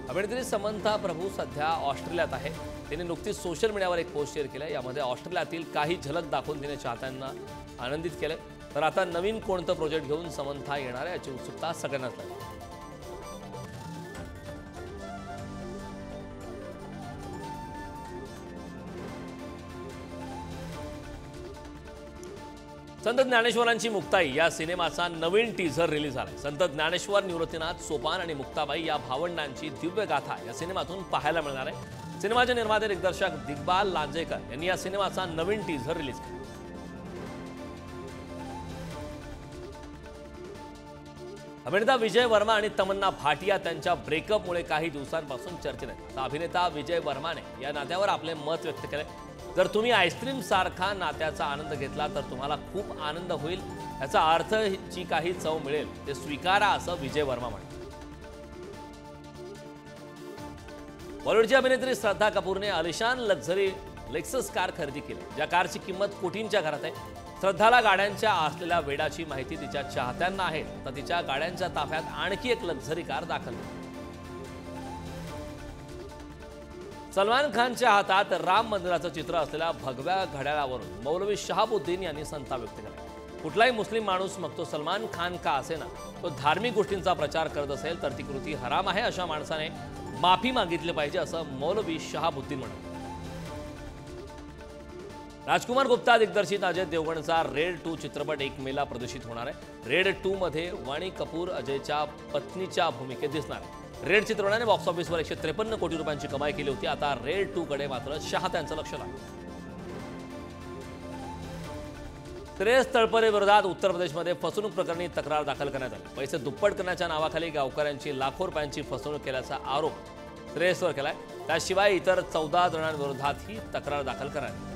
अभिनेत्री समंथा प्रभू सध्या ऑस्ट्रेलियात आहे। तिने नुकतीच सोशल मीडियावर एक पोस्ट शेअर केली। यामध्ये ऑस्ट्रेलियातील काही झलक दाखवून तिने चाहत्यांना आनंदित केले। तर आता नवीन कोणतं प्रोजेक्ट घेऊन समंथा येणार आहे याची उत्सुकता सगळ्यांनाच लागली। संत ज्ञानेश्वरांची मुक्ताई या सिनेमाचा नवीन टीझर रिलीज झाला। संत ज्ञानेश्वर, निवृत्तीनाथ सोपान आणि मुक्ताबाई या भावंडांची दिव्य गाथा या सिनेमातून पाहायला मिळणार आहे। सिनेमाचे निर्माते दिग्दर्शक दिग्बाल लांजेकर यांनी या सिनेमाचा नवीन टीझर रिलीज केला। अभिनेता विजय वर्मा आणि तमन्ना भाटिया त्यांच्या ब्रेकअपमुळे काही दिवसांपासून चर्चेत आहेत। अभिनेता विजय वर्माने या नात्यावर आपले मत व्यक्त केले। जर तुम्ही आईस्क्रीम सारखा नात्याचा आनंद घेतला तर तुम्हाला खूप आनंद होईल। याचा अर्थ जी काही चव मिळेल ते स्वीकारा, असं विजय वर्मा म्हणाले। बॉलिवूडची अभिनेत्री श्रद्धा कपूरने आलिशान लक्झरी लेक्सस कार खरेदी केली, ज्या कारची किंमत कोटींच्या घरात आहे। श्रद्धाला गाड्यांच्या असलेल्या वेडाची माहिती तिच्या चाहत्यांना आहे, तर तिच्या गाड्यांच्या ताफ्यात आणखी एक लक्झरी कार दाखल झाली। सलमान खानच्या हातात राम मंदिराचं चित्र असलेल्या भगव्या घड्याळावरून मौलवी शहाबुद्दीन यांनी संताप व्यक्त केला। कुठलाही मुस्लिम माणूस, मग तो सलमान खान का असेना, तो धार्मिक गोष्टींचा प्रचार करत असेल तर ती कृती हराम आहे। अशा माणसाने माफी मागितली पाहिजे, असं मौलवी शहाबुद्दीन म्हणाले। राजकुमार गुप्ता दिग्दर्शित अजय देवगणचा रेड 2 चित्रपट 1 मेला प्रदर्शित होणार आहे। रेड 2 मध्ये वाणी कपूर अजयच्या पत्नीच्या भूमिकेत दिसणार आहे। रेड चित्रपटाने बॉक्स ऑफिसवर 153 कोटी रुपयांची कमाई केली होती। आता रेड 2 कडे मात्र चाहत्यांचं लक्ष लागलं। श्रेयस तळपरे विरोधात उत्तर प्रदेशमध्ये फसवणूक प्रकरणी तक्रार दाखल करण्यात आली। पैसे दुप्पट करण्याच्या नावाखाली गावकऱ्यांची लाखो रुपयांची फसवणूक केल्याचा आरोप श्रेयसवर केलाय। त्याशिवाय इतर 14 जणांविरोधातही तक्रार दाखल करण्यात आली।